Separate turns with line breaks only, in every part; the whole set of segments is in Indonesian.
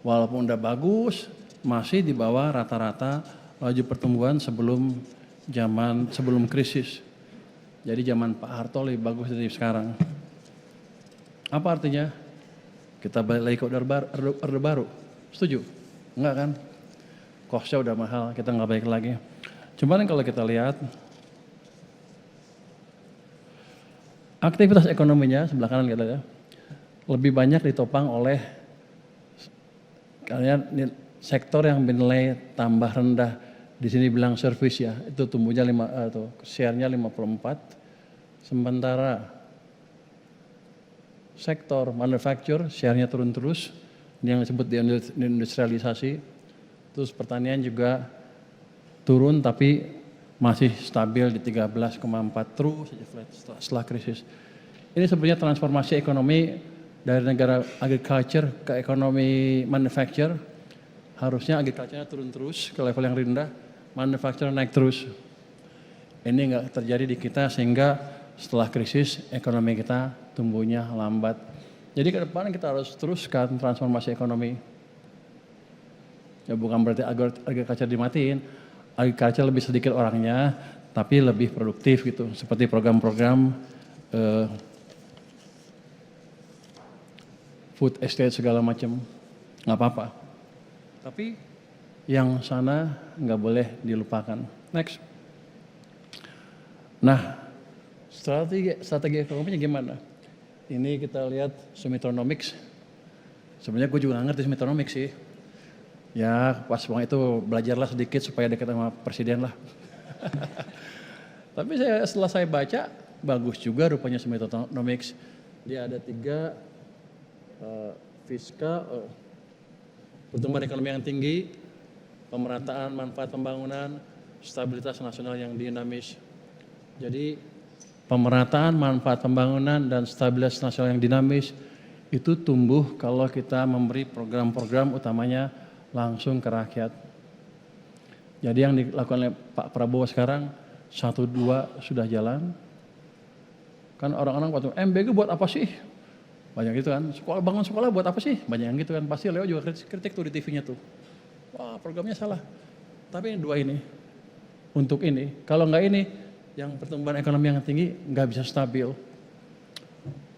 Walaupun udah bagus, masih di bawah rata-rata laju pertumbuhan sebelum krisis. Jadi zaman Pak Harto lebih bagus dari sekarang. Apa artinya? Kita balik lagi ke Orde Baru. Setuju? Enggak kan? Kosnya udah mahal, kita nggak balik lagi. Cuman kalau kita lihat aktivitas ekonominya sebelah kanan kita ya, lebih banyak ditopang oleh kalian sektor yang bernilai tambah rendah. Di sini bilang service ya, itu tumbuhnya share-nya 54. Sementara sektor manufacture share-nya turun terus, ini yang disebut deindustrialisasi. Terus pertanian juga turun tapi masih stabil di 13,4 terus setelah krisis. Ini sebenarnya transformasi ekonomi dari negara agriculture ke ekonomi manufacture. Harusnya agriculture-nya turun terus ke level yang rendah, manufacture naik terus. Ini enggak terjadi di kita sehingga setelah krisis ekonomi kita tumbuhnya lambat. Jadi ke depan kita harus teruskan transformasi ekonomi. Ya bukan berarti agriculture dimatiin, agriculture lebih sedikit orangnya, tapi lebih produktif gitu. Seperti program-program food estate segala macam, nggak apa-apa. Tapi yang sana nggak boleh dilupakan. Next. Nah, strategi ekonominya gimana? Ini kita lihat Sumitronomics. Sebenarnya gue juga nggak ngerti Sumitronomics sih. Ya pas waktu itu belajarlah sedikit supaya dekat sama presiden lah. Tapi setelah saya baca, bagus juga rupanya Sumitronomics. Dia ada 3 fiskal, pertumbuhan ekonomi yang tinggi, pemerataan manfaat pembangunan, stabilitas nasional yang dinamis. Jadi pemerataan manfaat pembangunan dan stabilitas nasional yang dinamis itu tumbuh kalau kita memberi program-program utamanya langsung ke rakyat. Jadi yang dilakukan oleh Pak Prabowo sekarang 1-2 sudah jalan. Kan orang-orang waktu MBG buat apa sih? Banyak gitu kan. Bangun sekolah buat apa sih? Banyak yang gitu kan. Pasti Leo juga kritik tuh di TV-nya tuh. Wah programnya salah. Tapi ini 2 ini. Untuk ini. Kalau enggak ini, yang pertumbuhan ekonomi yang tinggi enggak bisa stabil.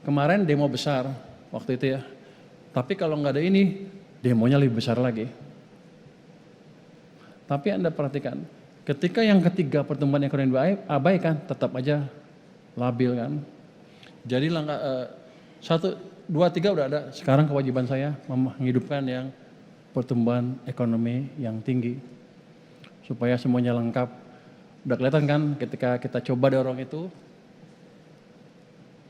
Kemarin demo besar waktu itu ya. Tapi kalau enggak ada ini, demonya lebih besar lagi. Tapi Anda perhatikan, ketika yang ketiga pertumbuhan ekonomi diabaikan, tetap aja labil kan. Jadi langkah 1, 2, 3 udah ada. Sekarang kewajiban saya menghidupkan yang pertumbuhan ekonomi yang tinggi. Supaya semuanya lengkap. Udah kelihatan kan ketika kita coba dorong itu,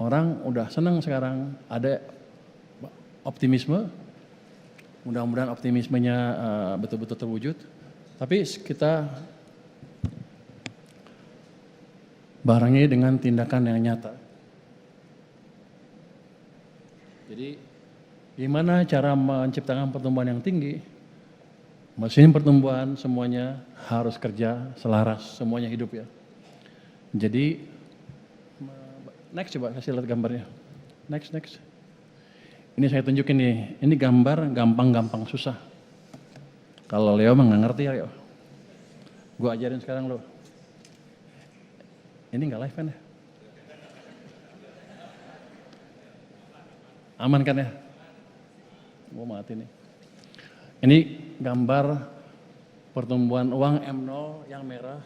orang udah senang sekarang, ada optimisme. Mudah-mudahan optimismenya betul-betul terwujud. Tapi kita barengi dengan tindakan yang nyata. Jadi gimana cara menciptakan pertumbuhan yang tinggi? Mesin pertumbuhan semuanya harus kerja selaras, semuanya hidup ya. Jadi next coba kasih lihat gambarnya. Next. Ini saya tunjukin nih, ini gambar gampang-gampang susah. Kalau Leo mah nggak ngerti ya Leo. Gue ajarin sekarang lo. Ini nggak live kan ya? Aman kan ya? Gue mati nih. Ini gambar pertumbuhan uang M0 yang merah.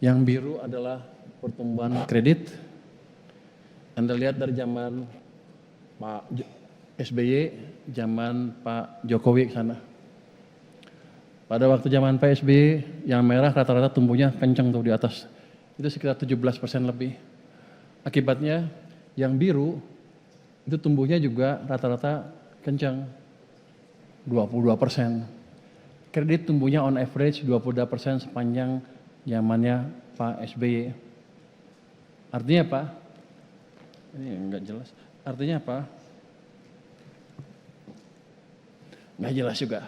Yang biru adalah pertumbuhan kredit. Anda lihat dari zaman Pak SBY, zaman Pak Jokowi ke sana. Pada waktu zaman Pak SBY, yang merah rata-rata tumbuhnya kencang tuh di atas. Itu sekitar 17% lebih. Akibatnya yang biru itu tumbuhnya juga rata-rata kencang, 22%. Kredit tumbuhnya on average 22% sepanjang zamannya Pak SBY. Artinya apa? Ini enggak jelas. Artinya apa? Enggak jelas juga.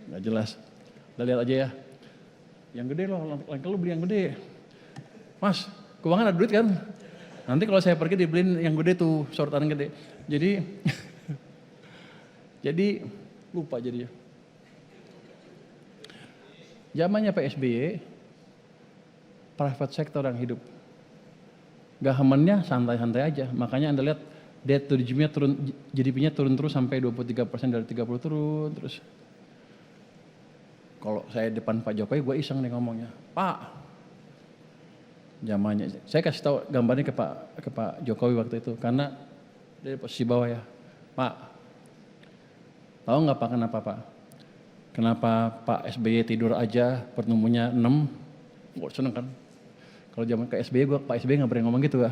Enggak jelas. Kita lihat aja ya. Yang gede loh, langkah lu beli yang gede. Mas, keuangan ada duit kan? Nanti kalau saya pergi dibeliin yang gede tuh, sortan gede. Jadi Jadi lupa jadinya. Zamannya Pak SBY, private sector yang hidup. Government-nya santai-santai aja. Makanya Anda lihat debt to GDP-nya turun, GDP-nya turun terus sampai 23% dari 30 turun terus. Kalau saya depan Pak Jokowi, gue iseng nih ngomongnya, Pak, zamannya, saya kasih tahu gambarnya ke Pak Jokowi waktu itu, karena dari posisi bawah ya, Pak, tahu nggak Pak kenapa Pak? Kenapa Pak SBY tidur aja pertumbuhannya 6? Gue seneng kan? Kalau zaman ke SBY, Pak SBY nggak berani ngomong gitu ya.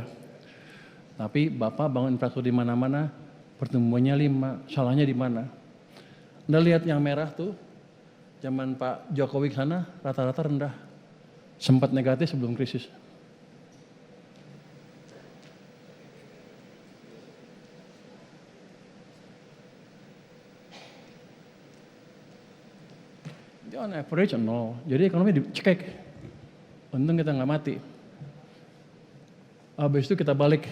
Tapi Bapak bangun infrastruktur di mana-mana, pertumbuhannya 5, salahnya di mana? Anda lihat yang merah tuh, zaman Pak Jokowi ke sana rata-rata rendah, sempat negatif sebelum krisis. On average nol, jadi ekonomi dicekek. Untung kita nggak mati. Habis itu kita balik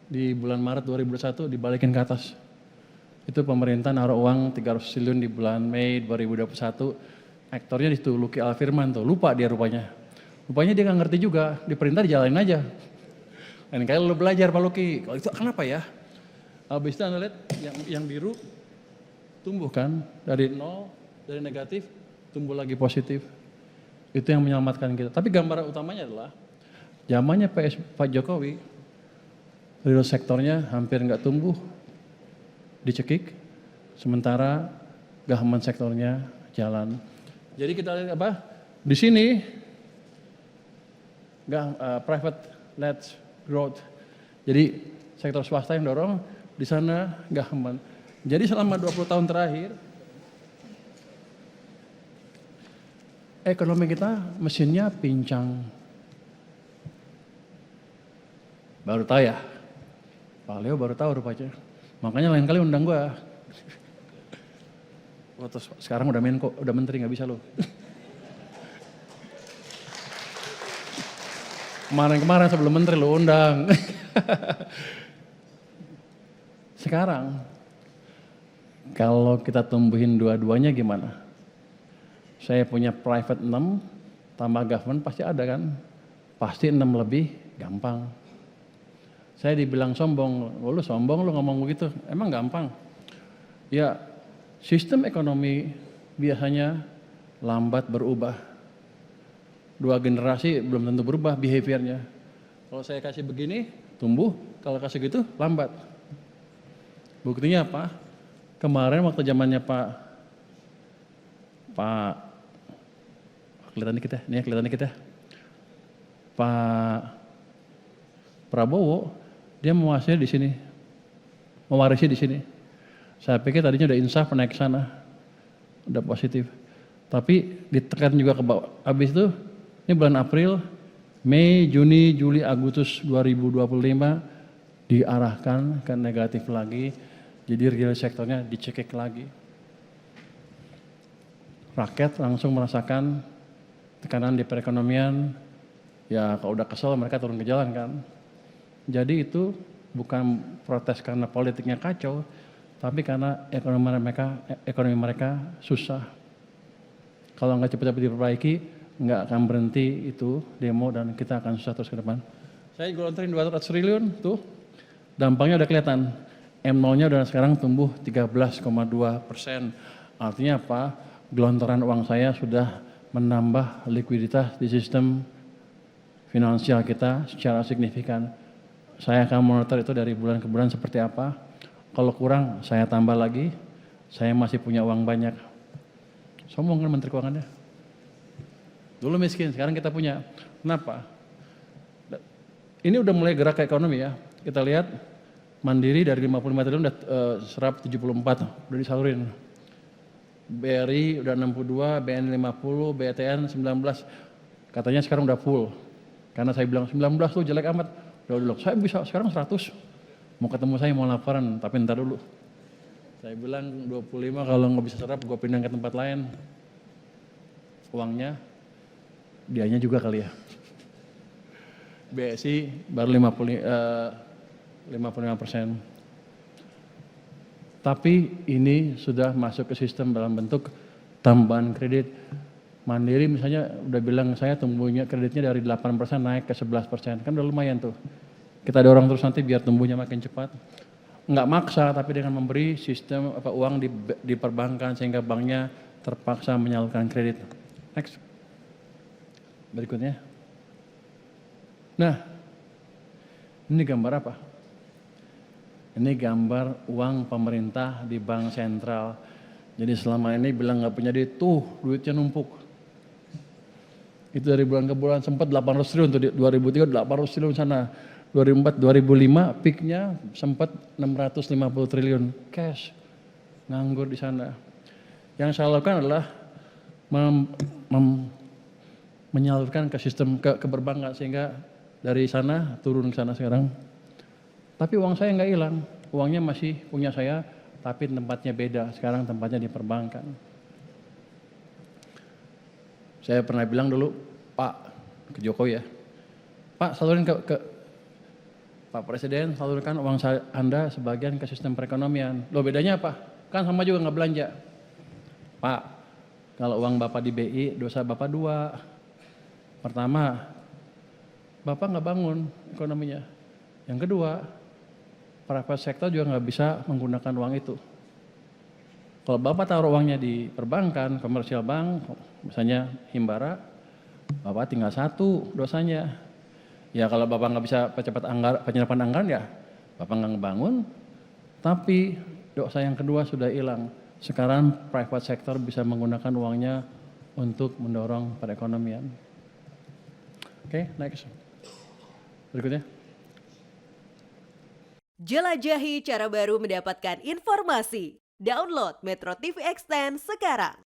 di bulan Maret 2021 dibalikin ke atas. Itu pemerintah naruh uang 300 triliun di bulan Mei 2021. Aktornya di situ Luki Alfirman tuh, lupa dia rupanya. Rupanya dia nggak ngerti juga, diperintah dijalanin aja. Dan kayak lu belajar Pak Luki, kalau itu kenapa ya? Habis itu Anda lihat yang biru tumbuh kan dari nol, dari negatif tumbuh lagi positif. Itu yang menyelamatkan kita. Tapi gambaran utamanya adalah zamannya Pak Jokowi, real sektornya hampir nggak tumbuh, dicekik, sementara government sektornya jalan. Jadi kita lihat apa? Di sini private led growth. Jadi sektor swasta yang dorong, di sana government. Jadi selama 20 tahun terakhir ekonomi kita mesinnya pincang. Baru tahu ya, Pak Leo baru tahu rupanya. Makanya lain kali undang gua. Oh, terus sekarang udah Menko, udah menteri nggak bisa lo. Kemarin sebelum menteri lo undang. Sekarang kalau kita tumbuhin dua-duanya gimana? Saya punya private 6, tambah government pasti ada kan? Pasti 6 lebih gampang. Saya dibilang sombong, lu sombong lu ngomong begitu, emang gampang? Ya, sistem ekonomi biasanya lambat berubah. 2 generasi belum tentu berubah behaviornya. Kalau saya kasih begini, tumbuh, kalau kasih gitu, lambat. Buktinya apa? Kemarin waktu zamannya Pak kelihatan dikit ya, ini ya kelihatan dikit ya. Pak Prabowo, dia mewarisi di sini. Mewarisi di sini. Saya pikir tadinya udah insaf naik ke sana. Udah positif. Tapi ditekan juga ke bawah. Habis itu, ini bulan April, Mei, Juni, Juli, Agustus 2025 diarahkan ke negatif lagi. Jadi real sektornya dicekik lagi. Rakyat langsung merasakan tekanan di perekonomian, ya kalau udah kesel mereka turun ke jalan kan. Jadi itu bukan protes karena politiknya kacau, tapi karena ekonomi mereka susah. Kalau nggak cepat-cepat diperbaiki, nggak akan berhenti itu demo dan kita akan susah terus ke depan. Saya gelontorin 200 triliun tuh, dampaknya udah kelihatan. M0-nya udah sekarang tumbuh 13,2%. Artinya apa? Gelontoran uang saya sudah menambah likuiditas di sistem finansial kita secara signifikan. Saya akan monitor itu dari bulan ke bulan seperti apa. Kalau kurang, saya tambah lagi. Saya masih punya uang banyak. Sombong kan Menteri Keuangannya? Dulu miskin, sekarang kita punya. Kenapa? Ini udah mulai gerak ke ekonomi ya. Kita lihat Mandiri dari 55 triliun udah serap 74, udah disalurin. BRI udah 62, BN 50, BTN 19. Katanya sekarang udah full. Karena saya bilang 19 tuh jelek amat. Udah dulu, saya bisa sekarang 100. Mau ketemu saya mau laporan, tapi ntar dulu. Saya bilang 25 kalau nggak bisa serap, gue pindah ke tempat lain. Uangnya, dianya juga kali ya. BSI baru 55%. Tapi ini sudah masuk ke sistem dalam bentuk tambahan kredit. Mandiri misalnya udah bilang saya tumbuhnya kreditnya dari 8% naik ke 11%. Kan udah lumayan tuh. Kita dorong terus nanti biar tumbuhnya makin cepat. Nggak maksa, tapi dengan memberi sistem uang di perbankan sehingga banknya terpaksa menyalurkan kredit. Next. Berikutnya. Nah, ini gambar apa? Ini gambar uang pemerintah di bank sentral. Jadi selama ini bilang nggak punya duit, tuh duitnya numpuk. Itu dari bulan ke bulan sempat 800 triliun, tuh 2003 800 triliun sana. 2004, 2005 peaknya sempat 650 triliun cash nganggur di sana. Yang saya lakukan adalah menyalurkan ke sistem ke perbankan sehingga dari sana turun ke sana sekarang. Tapi uang saya nggak hilang, uangnya masih punya saya, tapi tempatnya beda. Sekarang tempatnya di perbankan. Saya pernah bilang dulu, Pak, ke Jokowi ya, Pak salurin ke Pak Presiden, salurkan uang Anda sebagian ke sistem perekonomian. Loh bedanya apa? Kan sama juga nggak belanja. Pak, kalau uang Bapak di BI, dosa Bapak dua. Pertama, Bapak nggak bangun ekonominya. Yang kedua, private sektor juga nggak bisa menggunakan uang itu. Kalau Bapak taruh uangnya di perbankan, komersial bank, misalnya Himbara, Bapak tinggal satu dosanya. Ya kalau Bapak nggak bisa percepat penyerapan anggaran ya Bapak nggak ngebangun, tapi dosa yang kedua sudah hilang. Sekarang private sector bisa menggunakan uangnya untuk mendorong perekonomian. Oke, next. Berikutnya.
Jelajahi cara baru mendapatkan informasi. Download Metro TV Extend sekarang.